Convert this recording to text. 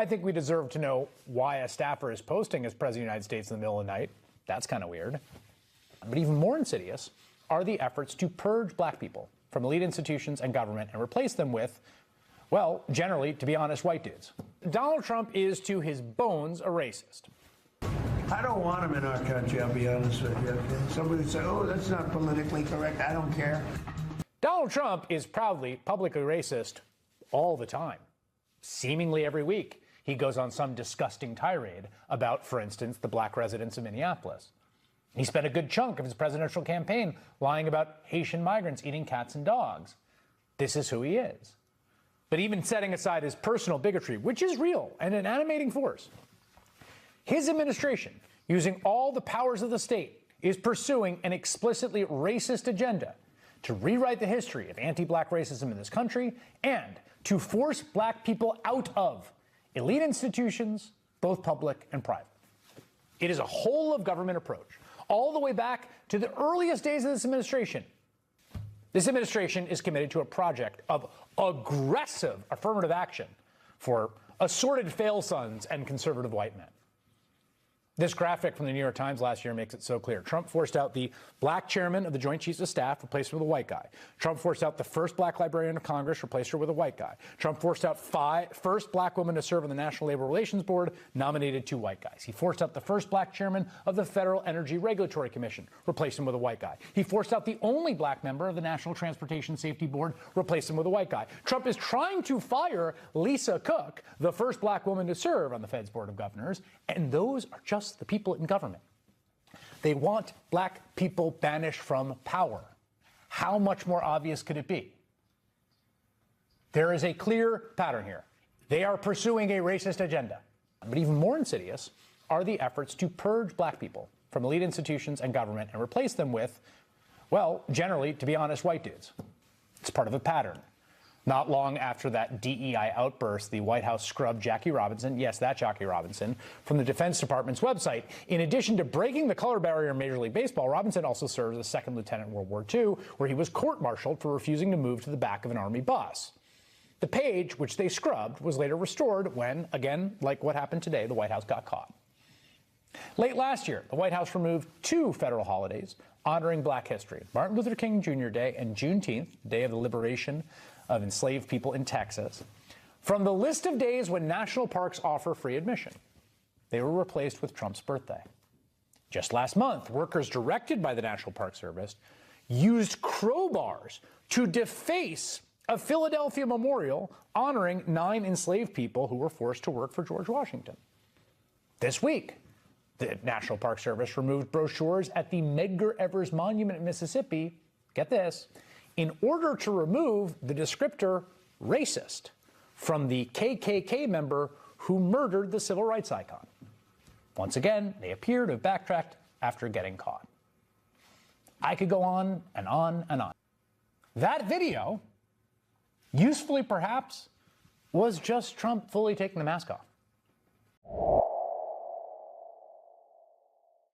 I think we deserve to know why a staffer is posting as President of the United States in the middle of the night. That's kind of weird. But even more insidious are the efforts to purge black people from elite institutions and government and replace them with, well, generally, to be honest, white dudes. Donald Trump is, to his bones, a racist. I don't want him in our country, I'll be honest with you. Somebody say, oh, that's not politically correct. I don't care. Donald Trump is proudly, publicly racist all the time. Seemingly every week, he goes on some disgusting tirade about, for instance, the black residents of Minneapolis. He spent a good chunk of his presidential campaign lying about Haitian migrants eating cats and dogs. This is who he is. But even setting aside his personal bigotry, which is real and an animating force, his administration, using all the powers of the state, is pursuing an explicitly racist agenda to rewrite the history of anti-black racism in this country and to force black people out of elite institutions, both public and private. It is a whole-of-government approach, all the way back to the earliest days of this administration. This administration is committed to a project of aggressive affirmative action for assorted fail-sons and conservative white men. This graphic from the New York Times last year makes it so clear. Trump forced out the black chairman of the Joint Chiefs of Staff, replaced her with a white guy. Trump forced out the first black librarian of Congress, replaced her with a white guy. Trump forced out first black woman to serve on the National Labor Relations Board, nominated two white guys. He forced out the first black chairman of the Federal Energy Regulatory Commission, replaced him with a white guy. He forced out the only black member of the National Transportation Safety Board, replaced him with a white guy. Trump is trying to fire Lisa Cook, the first black woman to serve on the Fed's Board of Governors, and those are just the people in government. They want black people banished from power. How much more obvious could it be? There is a clear pattern here. They are pursuing a racist agenda. But even more insidious are the efforts to purge black people from elite institutions and government and replace them with, well, generally, to be honest, white dudes. It's part of a pattern. Not long after that DEI outburst, the White House scrubbed Jackie Robinson, yes, that Jackie Robinson, from the Defense Department's website. In addition to breaking the color barrier in Major League Baseball, Robinson also served as a second lieutenant in World War II, where he was court-martialed for refusing to move to the back of an Army bus. The page, which they scrubbed, was later restored when, again, like what happened today, the White House got caught. Late last year, the White House removed two federal holidays honoring black history, Martin Luther King Jr. Day and Juneteenth, the day of the liberation of enslaved people in Texas, from the list of days when national parks offer free admission. They were replaced with Trump's birthday. Just last month, workers directed by the National Park Service used crowbars to deface a Philadelphia memorial honoring 9 enslaved people who were forced to work for George Washington. This week, the National Park Service removed brochures at the Medgar Evers Monument in Mississippi, get this, in order to remove the descriptor racist from the KKK member who murdered the civil rights icon. Once again, they appear to have backtracked after getting caught. I could go on and on and on. That video, usefully perhaps, was just Trump fully taking the mask off.